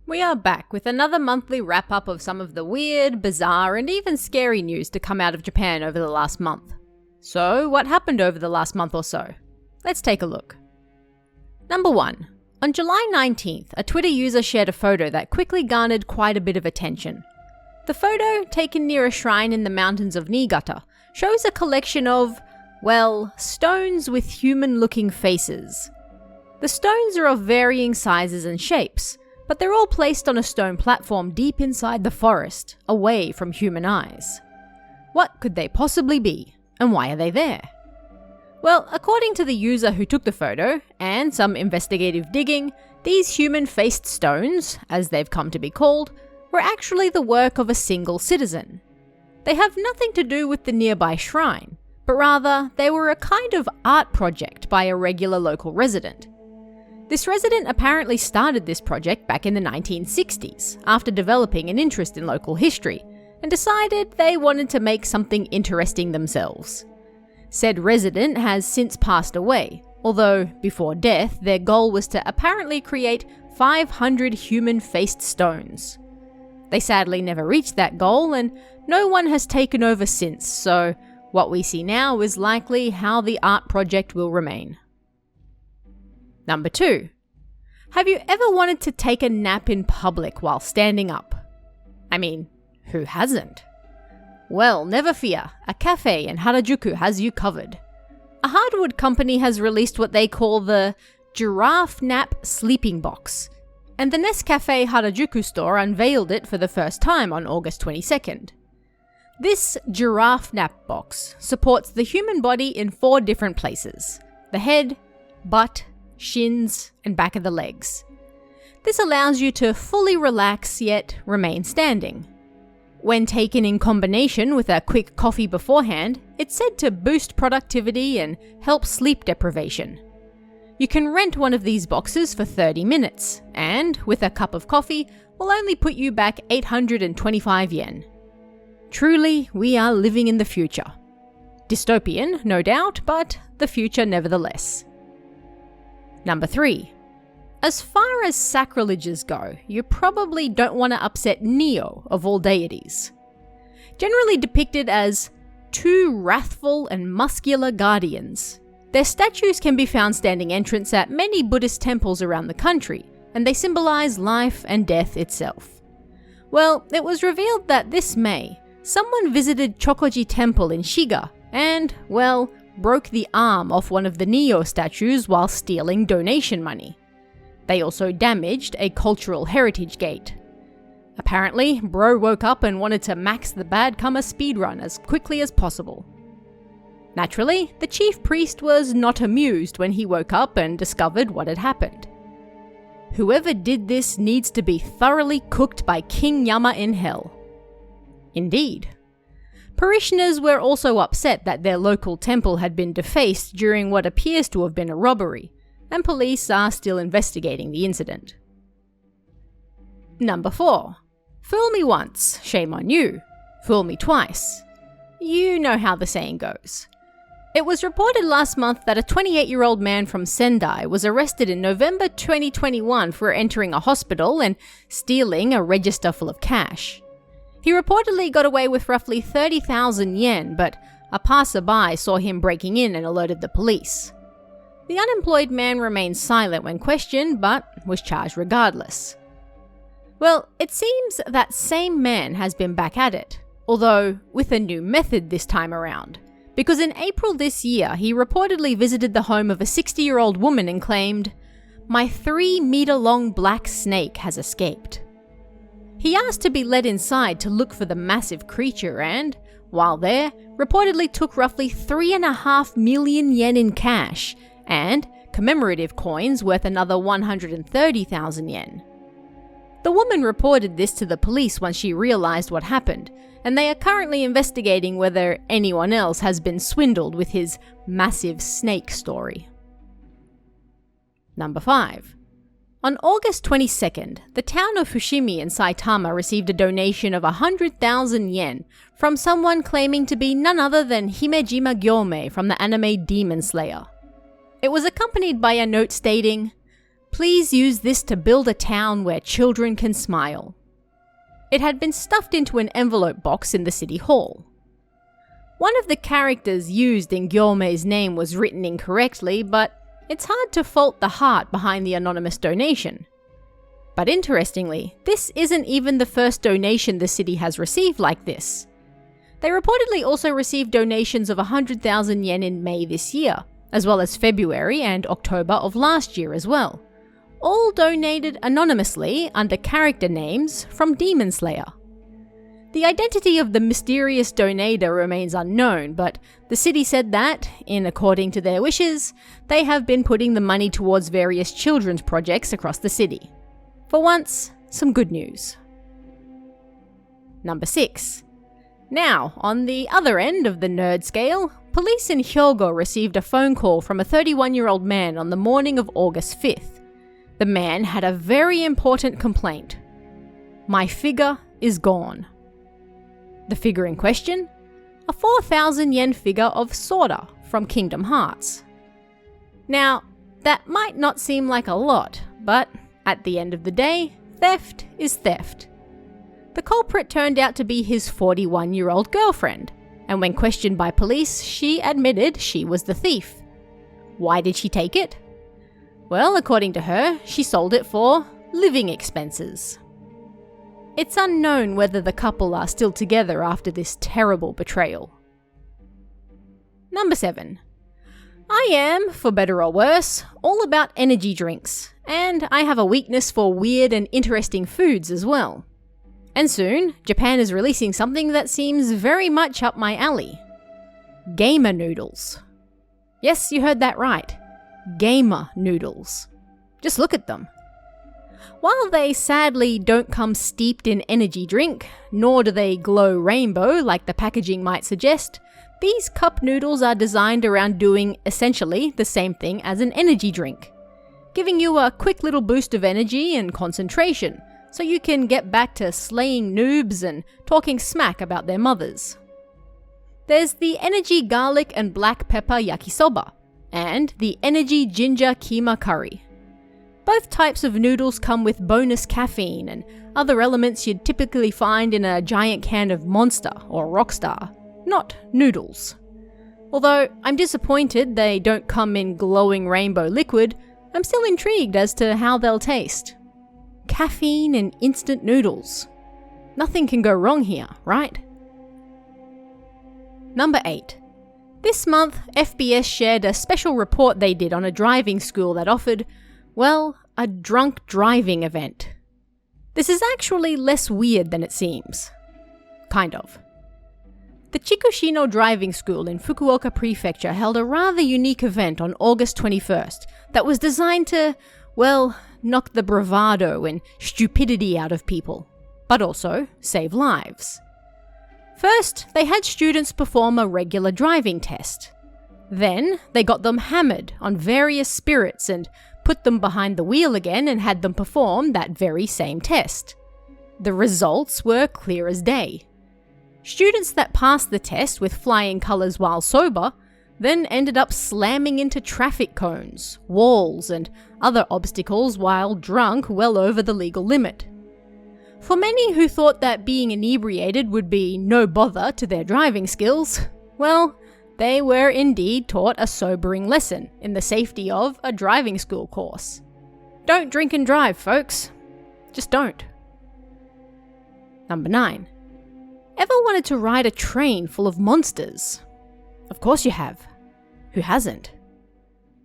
We are back with another monthly wrap-up of some of the weird, bizarre, and even scary news to come out of Japan over the last month. So, what happened over the last month or so? Let's take a look. Number 1. On July 19th, a Twitter user shared a photo that quickly garnered quite a bit of attention. The photo, taken near a shrine in the mountains of Niigata, shows a collection of, well, stones with human-looking faces. The stones are of varying sizes and shapes, but they're all placed on a stone platform deep inside the forest, away from human eyes. What could they possibly be, and why are they there? Well, according to the user who took the photo, and some investigative digging, these human-faced stones, as they've come to be called, were actually the work of a single citizen. They have nothing to do with the nearby shrine, but rather they were a kind of art project by a regular local resident. This resident apparently started this project back in the 1960s, after developing an interest in local history, and decided they wanted to make something interesting themselves. Said resident has since passed away, although before death their goal was to apparently create 500 human-faced stones. They sadly never reached that goal, and no one has taken over since, so what we see now is likely how the art project will remain. Number 2. Have you ever wanted to take a nap in public while standing up? I mean, who hasn't? Well, never fear, a cafe in Harajuku has you covered. A hardwood company has released what they call the Giraffe Nap Sleeping Box, and the Nescafe Harajuku store unveiled it for the first time on August 22nd. This Giraffe Nap Box supports the human body in 4 different places: the head, butt, shins, and back of the legs. This allows you to fully relax yet remain standing. When taken in combination with a quick coffee beforehand, it's said to boost productivity and help sleep deprivation. You can rent one of these boxes for 30 minutes, and with a cup of coffee, will only put you back 825 yen. Truly, we are living in the future. Dystopian, no doubt, but the future nevertheless. Number 3. As far as sacrileges go, you probably don't want to upset Neo of all deities. Generally depicted as 2 wrathful and muscular guardians, their statues can be found standing entrance at many Buddhist temples around the country, and they symbolize life and death itself. Well, it was revealed that this May, someone visited Chokoji Temple in Shiga and, well, broke the arm off one of the Neo statues while stealing donation money. They also damaged a cultural heritage gate. Apparently, bro woke up and wanted to max the bad comer speedrun as quickly as possible. Naturally, the chief priest was not amused when he woke up and discovered what had happened. Whoever did this needs to be thoroughly cooked by King Yama in hell. Indeed. Parishioners were also upset that their local temple had been defaced during what appears to have been a robbery, and police are still investigating the incident. Number 4. Fool me once, shame on you. Fool me twice. You know how the saying goes. It was reported last month that a 28-year-old man from Sendai was arrested in November 2021 for entering a hospital and stealing a register full of cash. He reportedly got away with roughly 30,000 yen, but a passerby saw him breaking in and alerted the police. The unemployed man remained silent when questioned, but was charged regardless. Well, it seems that same man has been back at it, although with a new method this time around, because in April this year he reportedly visited the home of a 60-year-old woman and claimed, "My 3-meter-long black snake has escaped." He asked to be led inside to look for the massive creature and, while there, reportedly took roughly 3.5 million yen in cash and commemorative coins worth another 130,000 yen. The woman reported this to the police once she realized what happened, and they are currently investigating whether anyone else has been swindled with his massive snake story. Number 5. On August 22nd, the town of Fushimi in Saitama received a donation of 100,000 yen from someone claiming to be none other than Himejima Gyome from the anime Demon Slayer. It was accompanied by a note stating, Please use this to build a town where children can smile. It had been stuffed into an envelope box in the city hall. One of the characters used in Gyomei's name was written incorrectly, but it's hard to fault the heart behind the anonymous donation. But interestingly, this isn't even the first donation the city has received like this. They reportedly also received donations of 100,000 yen in May this year, as well as February and October of last year as well. All donated anonymously under character names from Demon Slayer. The identity of the mysterious donator remains unknown, but the city said that, in according to their wishes, they have been putting the money towards various children's projects across the city. For once, some good news. Number 6. Now, on the other end of the nerd scale, police in Hyogo received a phone call from a 31-year-old man on the morning of August 5th. The man had a very important complaint. My figure is gone. The figure in question? A 4,000 yen figure of Sora from Kingdom Hearts. Now, that might not seem like a lot, but at the end of the day, theft is theft. The culprit turned out to be his 41-year-old girlfriend, and when questioned by police, she admitted she was the thief. Why did she take it? Well, according to her, she sold it for living expenses. It's unknown whether the couple are still together after this terrible betrayal. Number 7. I am, for better or worse, all about energy drinks, and I have a weakness for weird and interesting foods as well. And soon, Japan is releasing something that seems very much up my alley. Gamer noodles. Yes, you heard that right. Gamer noodles. Just look at them. While they sadly don't come steeped in energy drink, nor do they glow rainbow like the packaging might suggest, these cup noodles are designed around doing essentially the same thing as an energy drink, giving you a quick little boost of energy and concentration, so you can get back to slaying noobs and talking smack about their mothers. There's the energy garlic and black pepper yakisoba, and the energy ginger keema curry. Both types of noodles come with bonus caffeine and other elements you'd typically find in a giant can of Monster or Rockstar, not noodles. Although I'm disappointed they don't come in glowing rainbow liquid, I'm still intrigued as to how they'll taste. Caffeine and instant noodles. Nothing can go wrong here, right? Number 8. This month, FBS shared a special report they did on a driving school that offered, well, a drunk driving event. This is actually less weird than it seems. Kind of. The Chikushino Driving School in Fukuoka Prefecture held a rather unique event on August 21st that was designed to, well, knock the bravado and stupidity out of people, but also save lives. First, they had students perform a regular driving test. Then, they got them hammered on various spirits and put them behind the wheel again and had them perform that very same test. The results were clear as day. Students that passed the test with flying colours while sober then ended up slamming into traffic cones, walls, and other obstacles while drunk well over the legal limit. For many who thought that being inebriated would be no bother to their driving skills, well, they were indeed taught a sobering lesson in the safety of a driving school course. Don't drink and drive, folks. Just don't. Number 9. Ever wanted to ride a train full of monsters? Of course you have. Who hasn't?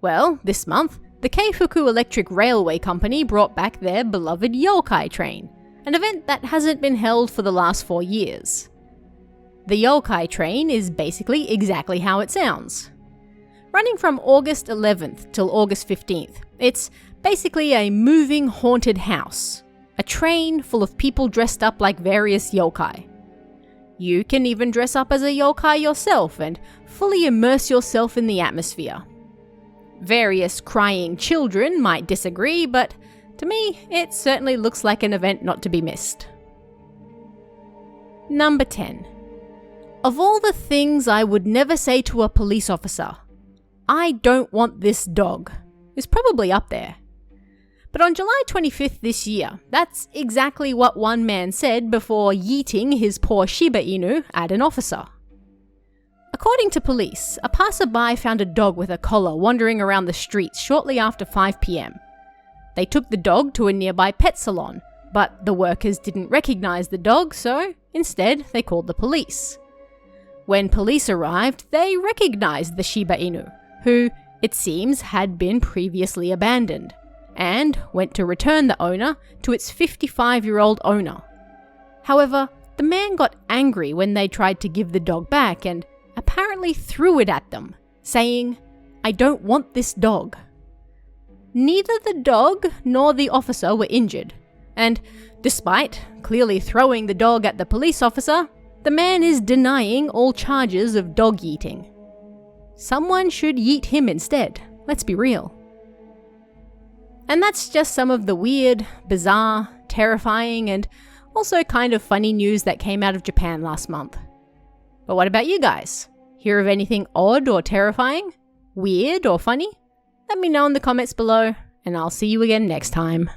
Well, this month, the Keifuku Electric Railway Company brought back their beloved Yokai train, an event that hasn't been held for the last 4 years. The Yokai train is basically exactly how it sounds. Running from August 11th till August 15th, it's basically a moving haunted house, a train full of people dressed up like various yokai. You can even dress up as a yokai yourself and fully immerse yourself in the atmosphere. Various crying children might disagree, but to me, it certainly looks like an event not to be missed. Number 10. Of all the things I would never say to a police officer, I don't want this dog, is probably up there. But on July 25th this year, that's exactly what one man said before yeeting his poor Shiba Inu at an officer. According to police, a passerby found a dog with a collar wandering around the streets shortly after 5 p.m. They took the dog to a nearby pet salon, but the workers didn't recognize the dog, so instead they called the police. When police arrived, they recognized the Shiba Inu, who, it seems, had been previously abandoned, and went to return the owner to its 55-year-old owner. However, the man got angry when they tried to give the dog back and apparently threw it at them, saying, "I don't want this dog." Neither the dog nor the officer were injured, and despite clearly throwing the dog at the police officer, the man is denying all charges of dog yeeting. Someone should yeet him instead, let's be real. And that's just some of the weird, bizarre, terrifying, and also kind of funny news that came out of Japan last month. But what about you guys? Hear of anything odd or terrifying? Weird or funny? Let me know in the comments below, and I'll see you again next time.